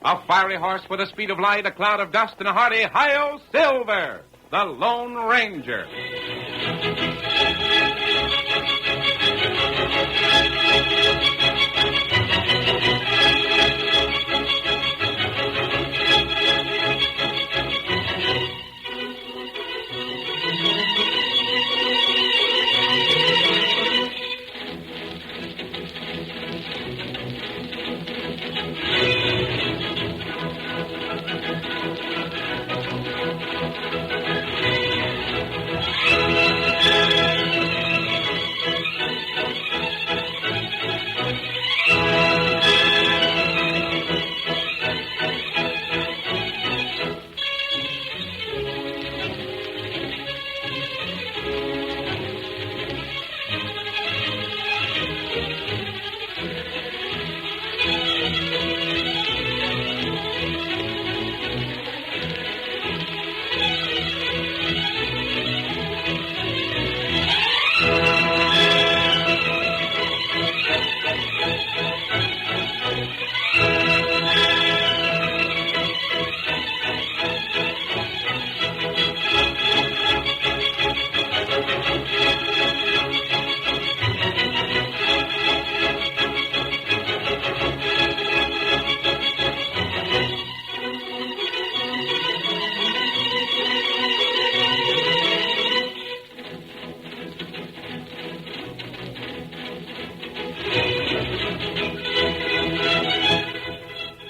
A fiery horse with the speed of light, a cloud of dust, and a hearty Hi-Yo Silver, the Lone Ranger.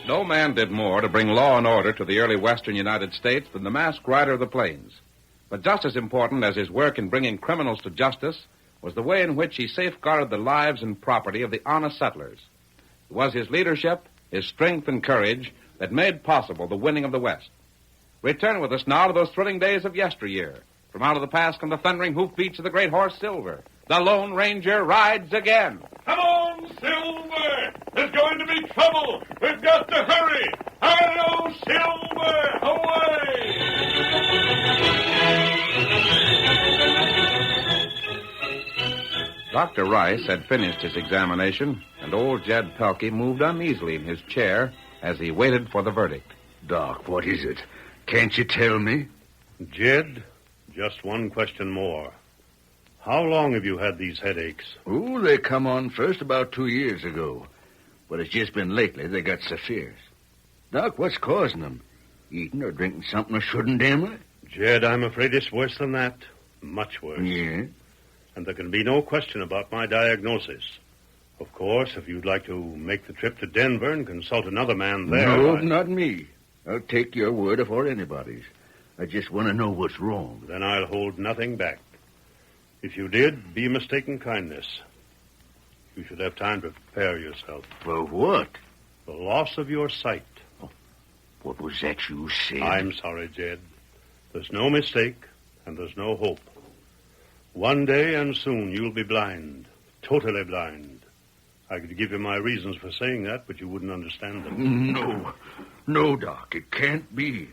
No man did more to bring law and order to the early western United States than the masked rider of the plains. But just as important as his work in bringing criminals to justice was the way in which he safeguarded the lives and property of the honest settlers. It was his leadership, his strength and courage that made possible the winning of the West. Return with us now to those thrilling days of yesteryear. From out of the past come the thundering hoofbeats of the great horse Silver. The Lone Ranger rides again. Come on, Silver! There's going to be trouble! We've got to hurry! Hi-Yo Silver! Away! Dr. Rice had finished his examination, and old Jed Pelkey moved uneasily in his chair as he waited for the verdict. Doc, what is it? Can't you tell me? Jed, just one question more. How long have you had these headaches? Oh, they come on first about 2 years ago. But it's just been lately they got so fierce. Doc, what's causing them? Eating or drinking something I shouldn't, damn it? Jed, I'm afraid it's worse than that. Much worse. Yeah? And there can be no question about my diagnosis. Of course, if you'd like to make the trip to Denver and consult another man there... No, not me. I'll take your word before anybody's. I just want to know what's wrong. Then I'll hold nothing back. If you did, be mistaken kindness. You should have time to prepare yourself. For what? The loss of your sight. Oh, what was that you said? I'm sorry, Jed. There's no mistake, and there's no hope. One day and soon you'll be blind. Totally blind. I could give you my reasons for saying that, but you wouldn't understand them. No, Doc, it can't be.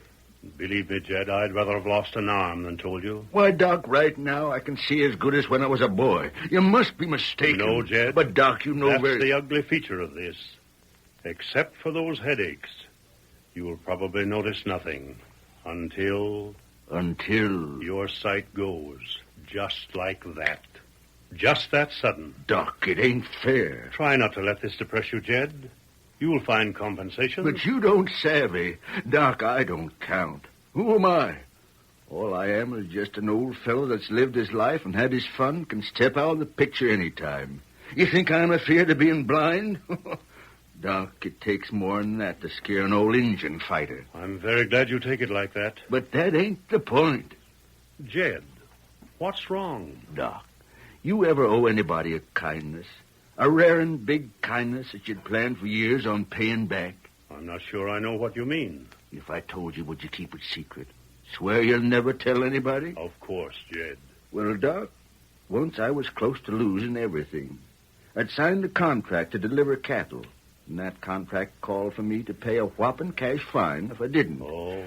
Believe me, Jed, I'd rather have lost an arm than told you. Why, Doc, right now I can see as good as when I was a boy. You must be mistaken. No, Jed. But, Doc, you know That's the ugly feature of this. Except for those headaches, you will probably notice nothing until... Until... your sight goes. Just like that. Just that sudden. Doc, it ain't fair. Try not to let this depress you, Jed. You'll find compensation. But you don't savvy. Doc, I don't count. Who am I? All I am is just an old fellow that's lived his life and had his fun, can step out of the picture any time. You think I'm afeard of being blind? Doc, it takes more than that to scare an old Injun fighter. I'm very glad you take it like that. But that ain't the point. Jed, what's wrong? Doc, you ever owe anybody a kindness? A rare and big kindness that you'd planned for years on paying back? I'm not sure I know what you mean. If I told you, would you keep it secret? Swear you'll never tell anybody? Of course, Jed. Well, Doc, once I was close to losing everything. I'd signed a contract to deliver cattle, and that contract called for me to pay a whopping cash fine if I didn't. Oh.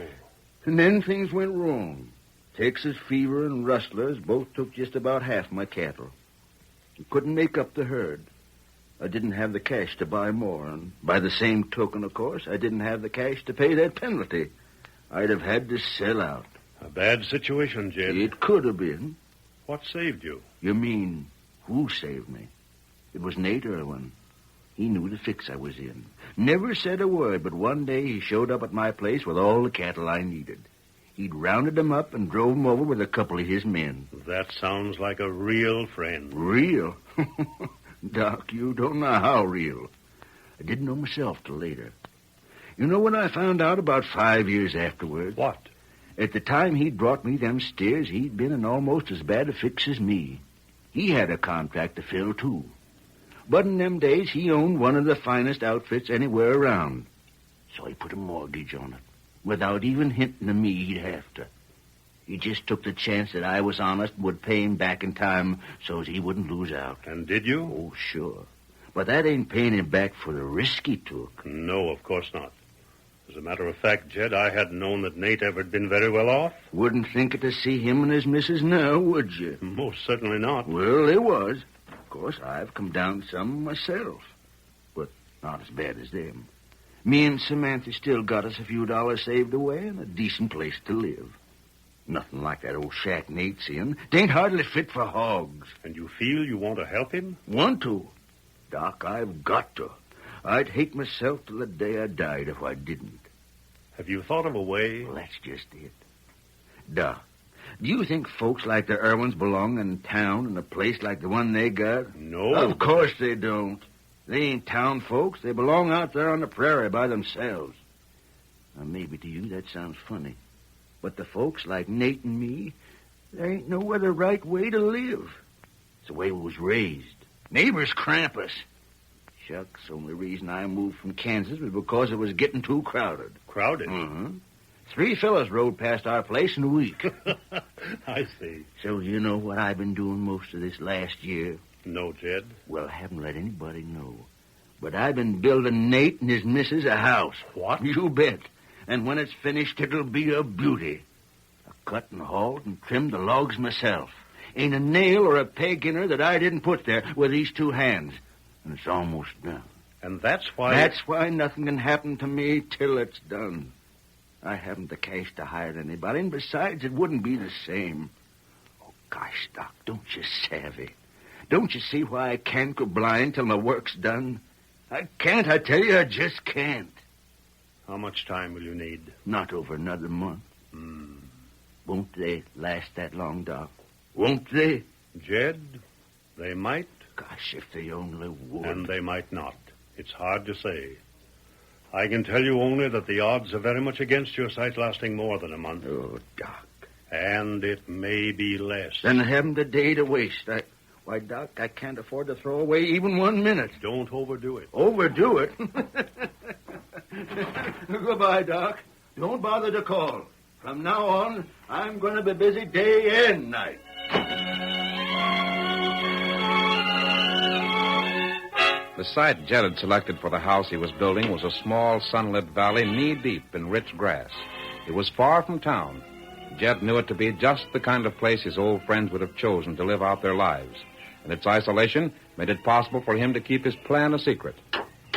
And then things went wrong. Texas fever and rustlers both took just about half my cattle. I couldn't make up the herd. I didn't have the cash to buy more, and by the same token, of course, I didn't have the cash to pay that penalty. I'd have had to sell out. A bad situation, Jed. It could have been. What saved you? You mean, who saved me? It was Nate Irwin. He knew the fix I was in. Never said a word, but one day he showed up at my place with all the cattle I needed. He'd rounded them up and drove them over with a couple of his men. That sounds like a real friend. Real? Doc, you don't know how real. I didn't know myself till later. You know what I found out about 5 years afterward? What? At the time he'd brought me them steers, he'd been in almost as bad a fix as me. He had a contract to fill, too. But in them days, he owned one of the finest outfits anywhere around. So he put a mortgage on it, without even hinting to me he'd have to. He just took the chance that I was honest and would pay him back in time so as he wouldn't lose out. And did you? Oh, sure. But that ain't paying him back for the risk he took. No, of course not. As a matter of fact, Jed, I hadn't known that Nate ever had been very well off. Wouldn't think it to see him and his missus now, would you? Most certainly not. Well, they was. Of course, I've come down some myself. But not as bad as them. Me and Samantha still got us a few dollars saved away and a decent place to live. Nothing like that old shack Nate's in. It ain't hardly fit for hogs. And you feel you want to help him? Want to? Doc, I've got to. I'd hate myself till the day I died if I didn't. Have you thought of a way? Well, that's just it. Doc, do you think folks like the Irwins belong in town in a place like the one they got? No. Of course they don't. They ain't town folks. They belong out there on the prairie by themselves. Now, maybe to you that sounds funny. But the folks like Nate and me, there ain't no other right way to live. It's the way we was raised. Neighbors cramp us. Shucks, only reason I moved from Kansas was because it was getting too crowded. Crowded? Uh-huh. 3 fellas rode past our place in a week. I see. So you know what I've been doing most of this last year? No, Jed. Well, I haven't let anybody know. But I've been building Nate and his missus a house. What? You bet. And when it's finished, it'll be a beauty. I cut and hauled and trimmed the logs myself. Ain't a nail or a peg in her that I didn't put there with these 2 hands. And it's almost done. And that's why... That's why nothing can happen to me till it's done. I haven't the cash to hire anybody, and besides, it wouldn't be the same. Oh, gosh, Doc, don't you savvy? Don't you see why I can't go blind till my work's done? I can't, I tell you, I just can't. How much time will you need? Not over another month. Won't they last that long, Doc? Won't they? Jed, they might. Gosh, if they only would. And they might not. It's hard to say. I can tell you only that the odds are very much against your sight lasting more than a month. Oh, Doc. And it may be less. Then I haven't a day to waste. Why, Doc, I can't afford to throw away even 1 minute. Don't overdo it. Overdo it? Goodbye, Doc. Don't bother to call. From now on, I'm going to be busy day and night. The site Jed had selected for the house he was building was a small, sunlit valley knee-deep in rich grass. It was far from town. Jed knew it to be just the kind of place his old friends would have chosen to live out their lives. And its isolation made it possible for him to keep his plan a secret.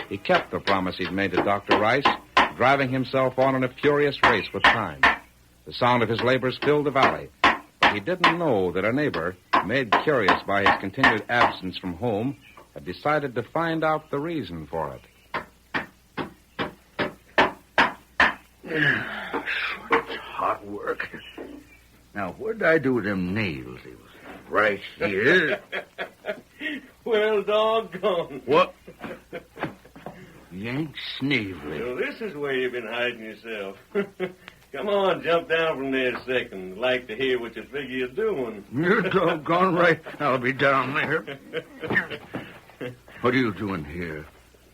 He kept the promise he'd made to Dr. Rice, driving himself on in a furious race with time. The sound of his labors filled the valley, but he didn't know that a neighbor, made curious by his continued absence from home, had decided to find out the reason for it. It's hot work. Now, where'd I do with them nails? It was right here. Well, doggone. What? Yank Snavely. So this is where you've been hiding yourself. Come on, jump down from there a second. I'd like to hear what you figure you're doing. You're doggone right. I'll be down there. What are you doing here?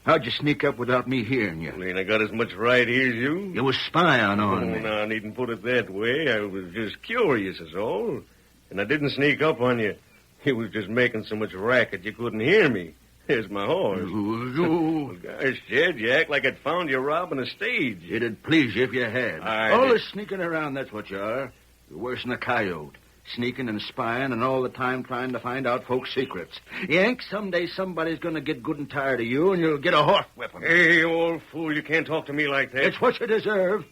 How'd you sneak up without me hearing you? Well, ain't I got as much right here as you? You was spying on me. No, I needn't put it that way. I was just curious, is all. And I didn't sneak up on you. You was just making so much racket you couldn't hear me. There's my horse. Well, gosh, Jed, you act like I'd found you robbing a stage. It'd please you if you had. I All did. this sneaking around, that's what you are. You're worse than a coyote. sneaking and spying and all the time trying to find out folks' secrets. Yank, someday somebody's going to get good and tired of you, and you'll get a horse whipping. Hey, you old fool, you can't talk to me like that. It's what you deserve.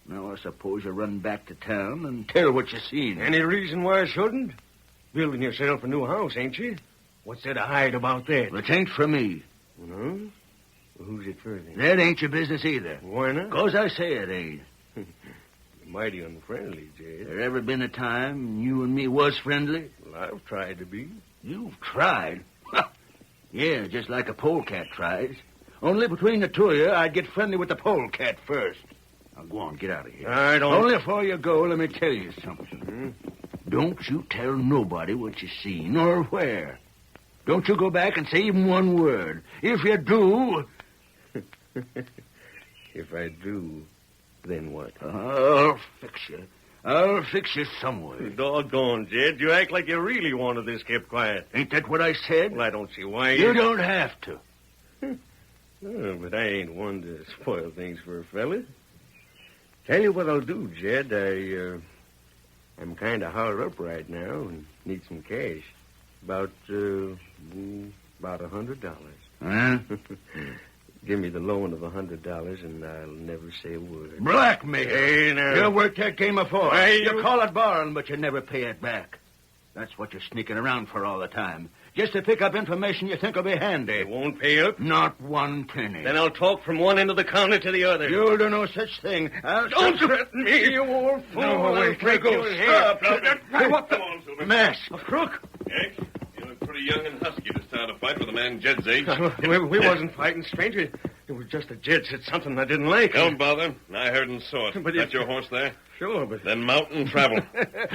Now, I suppose you run back to town and tell what you seen. Any reason why I shouldn't? Building yourself a new house, ain't you? What's there to hide about that? It ain't for me. No? Well, who's it for then? That ain't your business either. Why not? 'Cause I say it ain't. Mighty unfriendly, Jed. There ever been a time you and me was friendly? Well, I've tried to be. You've tried? Yeah, just like a polecat tries. Only between the two of you, I'd get friendly with the polecat first. Now, go on, get out of here. I don't... Only before you go, let me tell you something. Don't you tell nobody what you seen or where. Don't you go back and say even one word. If you do... If I do, then what? I'll fix you. I'll fix you somewhere. Doggone, Jed. You act like you really wanted this kept quiet. Ain't that what I said? Well, I don't see why You don't have to. Oh, but I ain't one to spoil things for a fella. Tell you what I'll do, Jed. I'm kind of hard up right now and need some cash. About $100. Huh? Give me the loan of $100 and I'll never say a word. Blackmail. Hey, now. You worked that game before. Hey, you call it borrowing, but you never pay it back. That's what you're sneaking around for all the time. Just to pick up information you think will be handy. They won't pay up? Not one penny. Then I'll talk from one end of the counter to the other. You'll do no such thing. Don't threaten me, you old fool. No, wait, I'll go. Stop. Hey, what the... Come on, Silver. Mask. A crook. Yank, you look pretty young and husky to start a fight with a man Jed's age. We wasn't fighting, stranger. It was just that Jed said something I didn't like. Don't bother. I heard and saw it. But That's your horse there? Sure, but... Then mount and travel.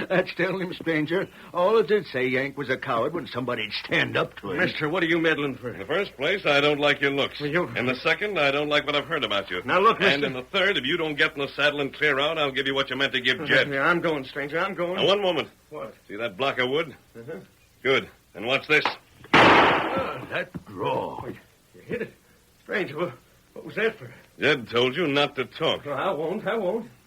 That's telling him, stranger. All it did say Yank was a coward when somebody'd stand up to him. Mister, what are you meddling for? In the first place, I don't like your looks. Well, you... In the second, I don't like what I've heard about you. Now, look, mister... And in the third, if you don't get in the saddle and clear out, I'll give you what you meant to give Jed. Yeah, I'm going, stranger. I'm going. Now, one moment. What? See that block of wood? Uh-huh. Good. And watch this. That draw. You hit it. Stranger, what was that for? Jed told you not to talk. No, I won't.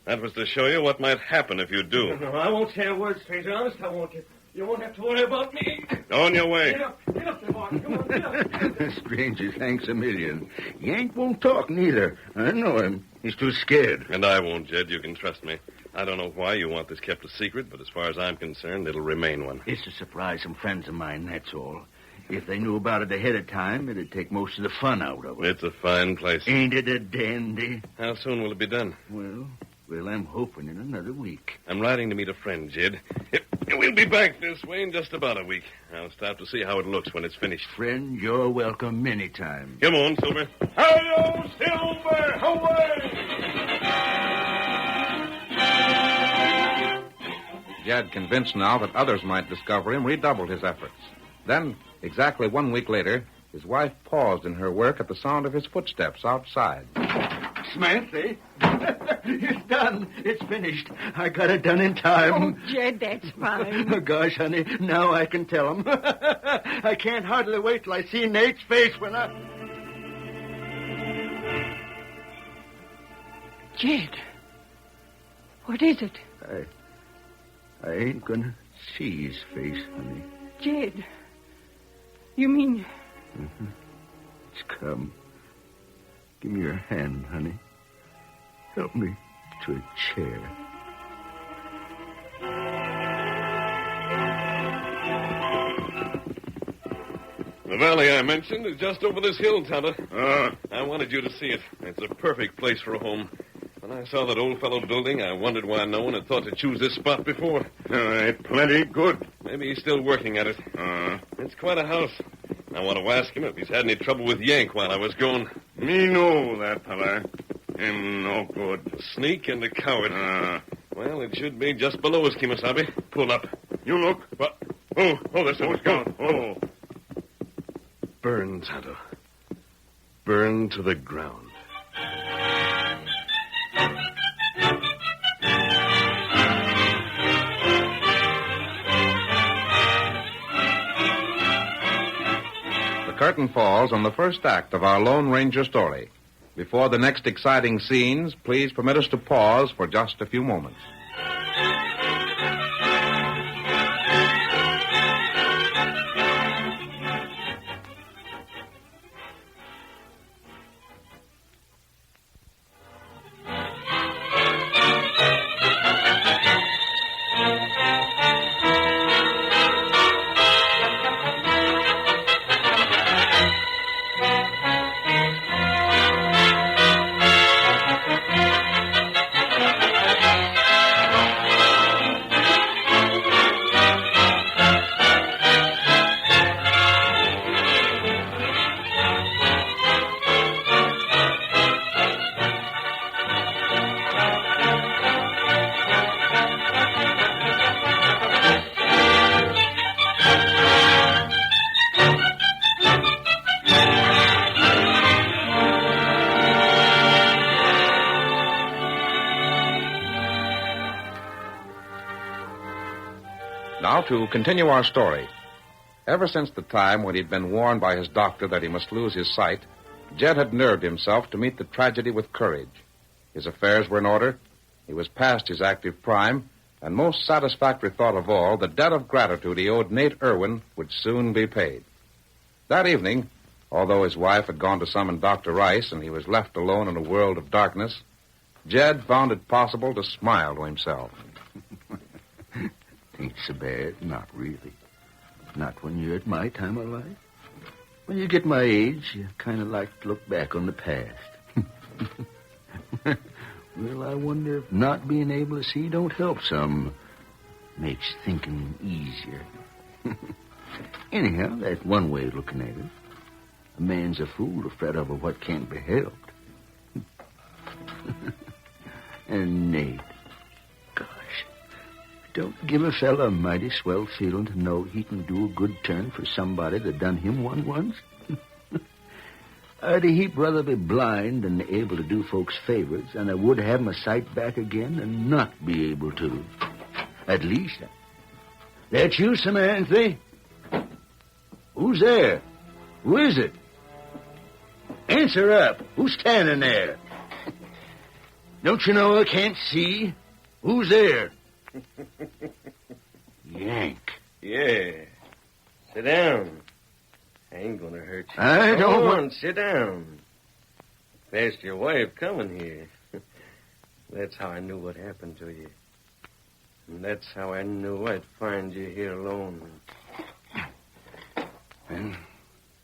That was to show you what might happen if you do. No, I won't say a word, stranger. Honest, I won't. You won't have to worry about me. On your way. Get up there, boy. Come on, get up. The stranger thanks a million. Yank won't talk neither. I know him. He's too scared. And I won't, Jed. You can trust me. I don't know why you want this kept a secret, but as far as I'm concerned, it'll remain one. It's to surprise some friends of mine, that's all. If they knew about it ahead of time, it'd take most of the fun out of it. It's a fine place. Ain't it a dandy? How soon will it be done? Well, I'm hoping in another week. I'm riding to meet a friend, Jed. We'll be back this way in just about a week. I'll stop to see how it looks when it's finished. Friend, you're welcome anytime. Come on, Silver. Hello, Silver! Away! Jed, convinced now that others might discover him, redoubled his efforts. Then, exactly 1 week later, his wife paused in her work at the sound of his footsteps outside. Smancy, it's done. It's finished. I got it done in time. Oh, Jed, that's fine. Oh, gosh, honey, now I can tell him. I can't hardly wait till I see Nate's face when I... Jed, what is it? I ain't gonna see his face, honey. Jed, you mean... Mm-hmm. It's come. Give me your hand, honey. Help me to a chair. The valley I mentioned is just over this hill, Tonto. I wanted you to see it. It's a perfect place for a home. When I saw that old fellow building, I wondered why no one had thought to choose this spot before. Plenty good. Maybe he's still working at it. It's quite a house. I want to ask him if he's had any trouble with Yank while I was gone. Me know that fella. Him no good. A sneak and a coward. Well, it should be just below us, Kimasabi. Pull up. You look. What? Oh, there's someone gone. Oh. Burn, Tonto. Burn to the ground. The curtain falls on the first act of our Lone Ranger story. Before the next exciting scenes, please permit us to pause for just a few moments. now to continue our story. Ever since the time when he'd been warned by his doctor that he must lose his sight, Jed had nerved himself to meet the tragedy with courage. His affairs were in order. He was past his active prime, and most satisfactory thought of all, the debt of gratitude he owed Nate Irwin would soon be paid. That evening, although his wife had gone to summon Dr. Rice and he was left alone in a world of darkness, Jed found it possible to smile to himself. Ain't so bad, not really. Not when you're at my time of life. When you get my age, you kind of like to look back on the past. Well, I wonder if not being able to see don't help some. Makes thinking easier. Anyhow, that's one way of looking at it. A man's a fool to fret over what can't be helped. And Nate, gosh, don't give a fella a mighty swell feeling to know he can do a good turn for somebody that done him one once? I'd a heap rather be blind than able to do folks favors, and I would have my sight back again and not be able to. At least, that's you, Samantha? Who's there? Who is it? Answer up. Who's standing there? Don't you know I can't see? Who's there? Yank. Yeah. Sit down. I ain't gonna hurt you. I don't Come want... on, sit down. Past your wife coming here. That's how I knew what happened to you. And that's how I knew I'd find you here alone. Well,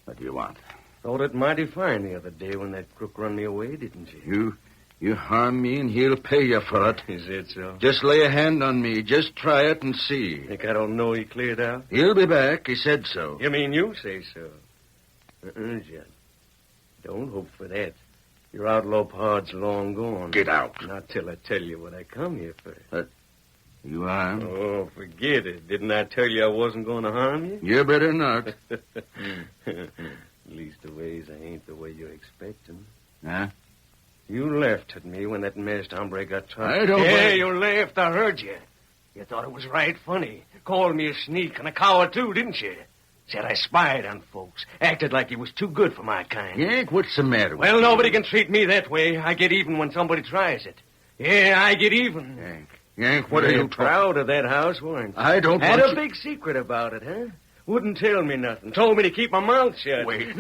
what do you want? Thought it mighty fine the other day when that crook run me away, didn't you? You harm me and he'll pay you for it. Is it so? Just lay a hand on me. Just try it and see. Think I don't know he cleared out? He'll be back. He said so. You mean you say so? Jed. Don't hope for that. Your outlaw pod's long gone. Get out. Not till I tell you what I come here for. You are? Oh, forget it. Didn't I tell you I wasn't going to harm you? You better not. Leastways, I ain't the way you're expecting. Huh? You laughed at me when that masked hombre got tough. I don't... Yeah, you laughed. I heard you. You thought it was right funny. Called me a sneak and a coward, too, didn't you? Said I spied on folks. Acted like he was too good for my kind. Yank, what's the matter with Well, you? nobody can treat me that way. I get even when somebody tries it. Yeah, I get even. Yank, what are you talking... proud of that house, weren't you? I don't Had want a you... big secret about it, huh? Wouldn't tell me nothing. Told me to keep my mouth shut. Wait.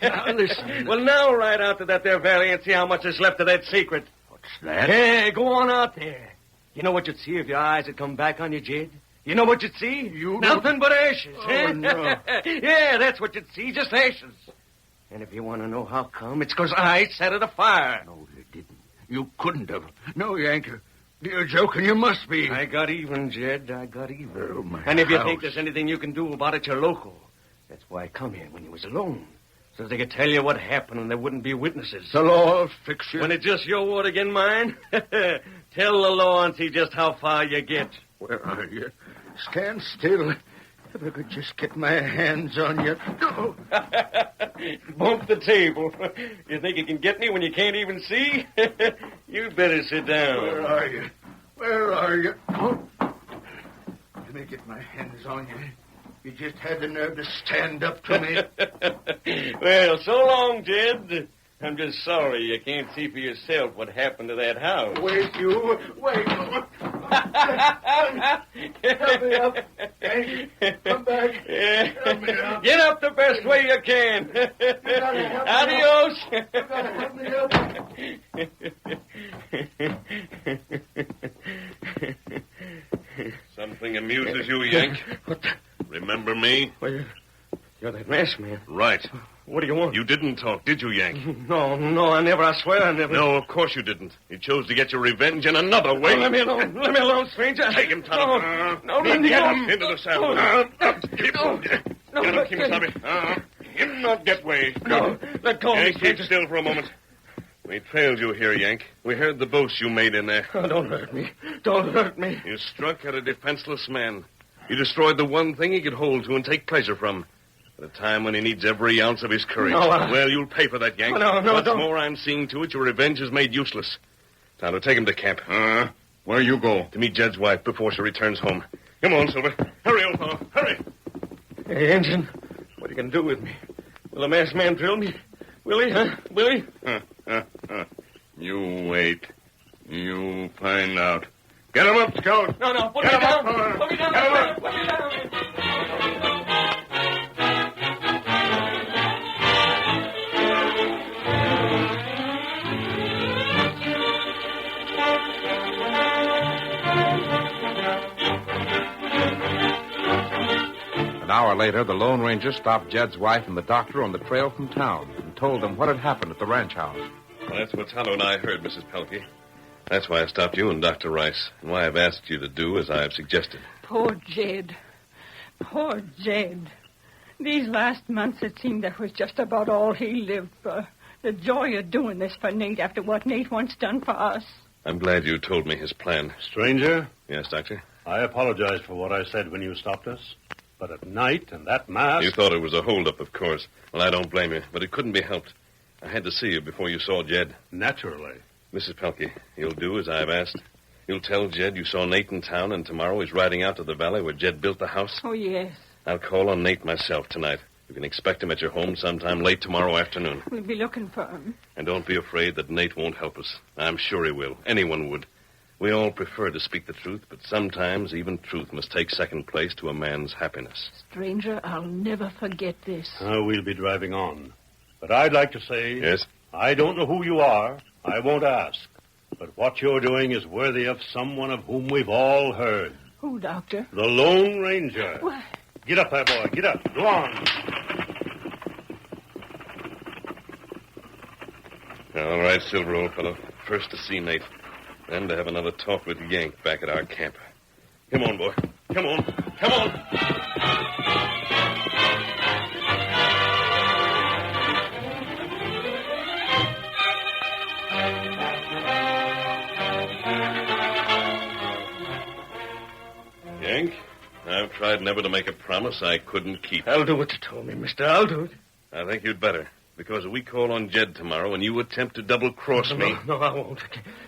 Now, listen. Well, now ride out to that there valley and see how much is left of that secret. What's that? Hey, go on out there. You know what you'd see if your eyes had come back on you, Jed? You know what you'd see? Nothing but ashes. Oh, no. Yeah, that's what you'd see, just ashes. And if you want to know how come, it's 'cause I set it afire. No, you didn't. You couldn't have. No, Yank, you're joking. You must be. I got even, Jed. I got even. Oh, my And if you house. think there's anything you can do about it, you're local. That's why I come here when you was alone. So they could tell you what happened and there wouldn't be witnesses. The law will fix you. When it's just your word against mine, tell the law and see just how far you get. Where are you? Stand still. If I could just get my hands on you. No. Bump the table. You think you can get me when you can't even see? You better sit down. Where are you? Where are you? Oh. Let me get my hands on you. You just had the nerve to stand up to me. Well, so long, Jed. I'm just sorry you can't see for yourself what happened to that house. Wait, you. Wait. Help me up. Hey, come back. Help me up. Get up the best way you can. Adios. You gotta help me up. Something amuses you, Yank? What the... Remember me? Well, you're that masked man. Right. What do you want? You didn't talk, did you, Yank? No, I never. I swear I never. No, of course you didn't. You chose to get your revenge in another way. Oh, let me alone. Let me alone, stranger. Take him, Tonto. No, let me Get go. him into the saddle. Get him, Kemosabe. In the get way. No, let go. Yank, keep still for a moment. We trailed you here, Yank. We heard the boast you made in there. Oh, don't hurt me. Don't hurt me. You struck at a defenseless man. You destroyed the one thing he could hold to and take pleasure from. At a time when he needs every ounce of his courage. No, Well, you'll pay for that, Yank. No, What's don't. more, I'm seeing to it your revenge is made useless. Tonto, take him to camp. Where you go? To meet Jed's wife before she returns home. Come on, Silver. Hurry, old fellow. Hurry. Hey, Ensign, what are you going to do with me? Will the masked man drill me? Will he, huh? Will he? You wait. You'll find out. Get him up, Scout. No, put Get me him down. up. Put me down. Get him up. Put me down. An hour later, the Lone Ranger stopped Jed's wife and the doctor on the trail from town and told them what had happened at the ranch house. Well, that's what Tonto and I heard, Mrs. Pelkey. That's why I stopped you and Dr. Rice, and why I've asked you to do as I have suggested. Poor Jed. Poor Jed. These last months, it seemed that was just about all he lived for. The joy of doing this for Nate after what Nate once done for us. I'm glad you told me his plan. Stranger, Yes, Doctor? I apologize for what I said when you stopped us. But at night and that mask... You thought it was a holdup, of course. Well, I don't blame you, but it couldn't be helped. I had to see you before you saw Jed. Naturally. Mrs. Pelkey, you'll do as I've asked. You'll tell Jed you saw Nate in town, and tomorrow he's riding out to the valley where Jed built the house. Oh, yes. I'll call on Nate myself tonight. You can expect him at your home sometime late tomorrow afternoon. We'll be looking for him. And don't be afraid that Nate won't help us. I'm sure he will. Anyone would. We all prefer to speak the truth, but sometimes even truth must take second place to a man's happiness. Stranger, I'll never forget this. We'll be driving on. But I'd like to say... Yes? I don't know who you are. I won't ask. But what you're doing is worthy of someone of whom we've all heard. Who, Doctor? The Lone Ranger. What? Get up there, boy. Get up. Go on. All right, Silver, old fellow. First to see Nate. Then to have another talk with Yank back at our camp. Come on, boy. Come on. Come on. Yank, I've tried never to make a promise I couldn't keep. I'll do what you told me, mister. I'll do it. I think you'd better. Because if we call on Jed tomorrow and you attempt to double-cross me... No, I won't.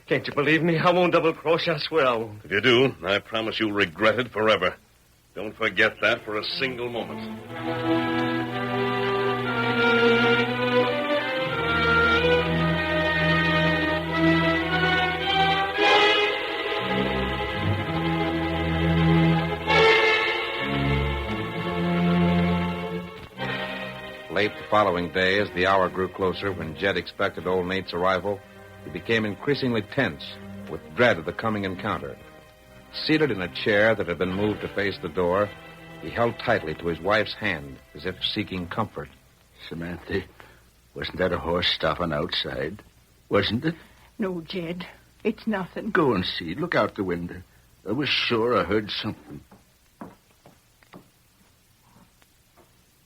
Can't you believe me? I won't double-cross you. I swear I won't. If you do, I promise you'll regret it forever. Don't forget that for a single moment. Late the following day, as the hour grew closer when Jed expected old Nate's arrival, he became increasingly tense with dread of the coming encounter. Seated in a chair that had been moved to face the door, he held tightly to his wife's hand as if seeking comfort. Samantha, wasn't that a horse stopping outside? Wasn't it? No, Jed. It's nothing. Go and see. Look out the window. I was sure I heard something.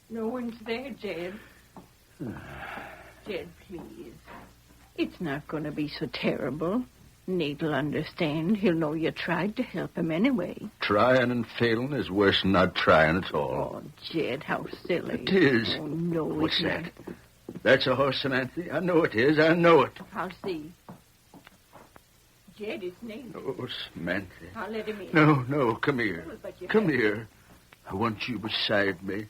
No one's there, Jed. Jed, please. It's not going to be so terrible. Nate'll understand. He'll know you tried to help him anyway. Trying and failing is worse than not trying at all. Oh, Jed, how silly. It is. Oh, no, What's it's that? not. That's a horse, Samantha. I know it is. I know it. I'll see. Jed, it's Nate. Oh, Samantha. I'll let him in. No, come here. Oh, but you Come have- here. I want you beside me.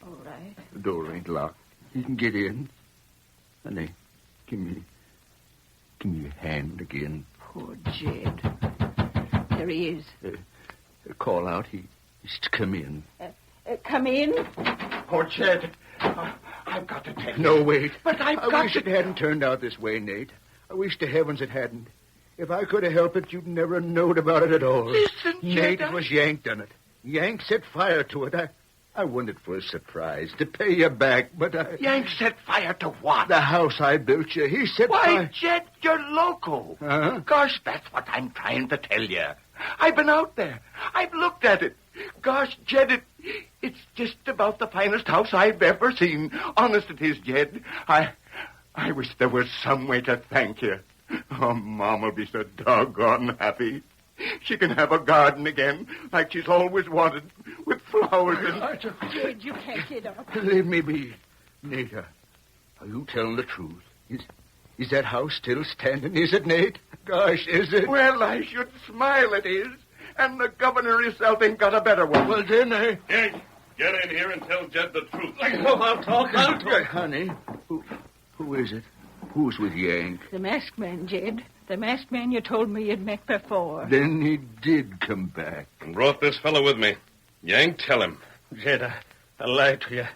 All right. The door ain't locked. You can get in. Honey, give me your hand again. Poor Jed. There he is. Call out. He's to come in. Come in. Oh, Jed, I've got to tell you. No, wait. But I got wish to... it hadn't turned out this way, Nate. I wish to heavens it hadn't. If I could have helped it, you'd never known about it at all. Listen, Nate, Jed, it was Yank done it. Yank set fire to it. I wanted for a surprise, to pay you back, but Yank set fire to what? the house I built you, he set Why, fire... Jed, you're loco. Huh? Gosh, that's what I'm trying to tell you. I've been out there. I've looked at it. Gosh, Jed, it's just about the finest house I've ever seen. Honest it is, Jed. I wish there was some way to thank you. Oh, Mom'll be so doggone happy. She can have a garden again, like she's always wanted, with flowers and... Jed, you can't get up. Leave me be. Nate, are you telling the truth? Is that house still standing? Is it, Nate? Gosh, is it? Well, I should smile, it is. and the governor himself ain't got a better one. Well, then, Yank, get in here and tell Jed the truth. I'll talk. Honey, who is it? Who's with Yank? The masked man, Jed. The masked man you told me you'd met before. Then he did come back. And brought this fellow with me. Yank, tell him. Jed, I lied to you.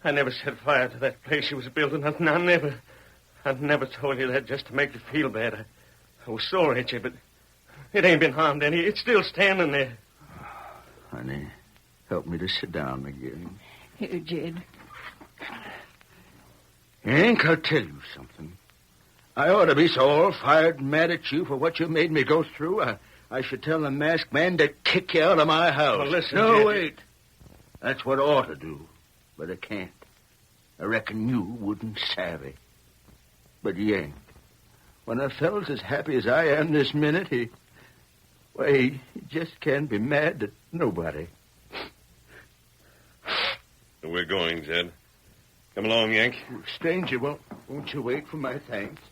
I never set fire to that place you was building. I never told you that just to make you feel bad. I was sore at you, but it ain't been harmed any. It's still standing there. Honey, help me to sit down again. Here, Jed. Yank, I'll tell you something. I ought to be so all-fired mad at you for what you made me go through. I should tell the masked man to kick you out of my house. Well, listen, no, Jed. wait. That's what I ought to do, but I can't. I reckon you wouldn't savvy. But Yank, when a fellow's as happy as I am this minute, he just can't be mad at nobody. We're going, Jed. Come along, Yank. Stranger, won't you wait for my thanks?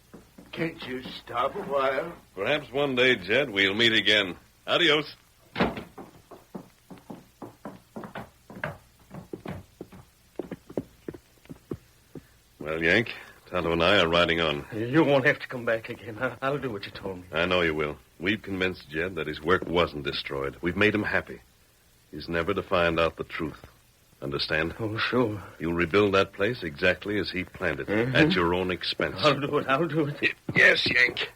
Can't you stop a while? Perhaps one day, Jed, we'll meet again. Adios. Well, Yank, Tonto and I are riding on. You won't have to come back again. I'll do what you told me. I know you will. We've convinced Jed that his work wasn't destroyed. We've made him happy. He's never to find out the truth. Understand? Oh, sure. You'll rebuild that place exactly as he planned it, at your own expense. I'll do it. Yes, Yank.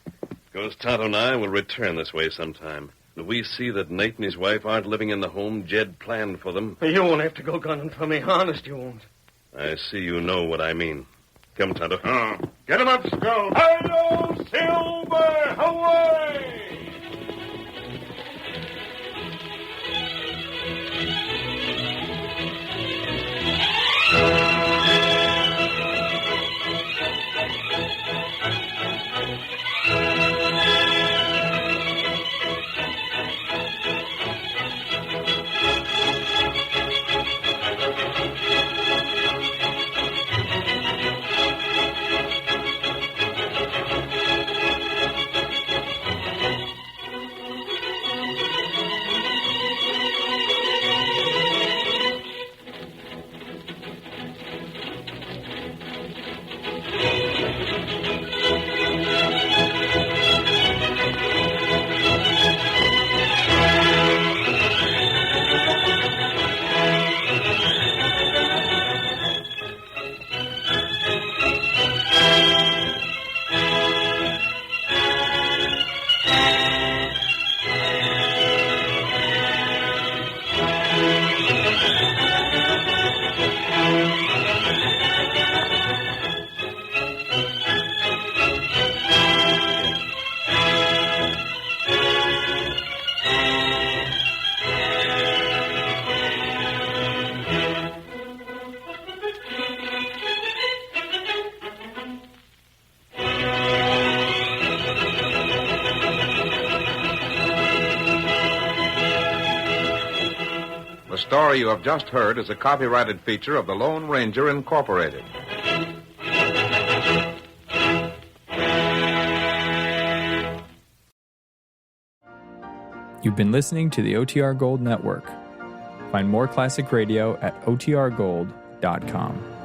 Because Tonto and I will return this way sometime. If we see that Nate and his wife aren't living in the home Jed planned for them... You won't have to go gunning for me. Honest, you won't. I see you know what I mean. Come, Tonto. Get him up, Skull. Hello, Silver! Away! The story you have just heard is a copyrighted feature of the Lone Ranger Incorporated. You've been listening to the OTR Gold Network. Find more classic radio at otrgold.com.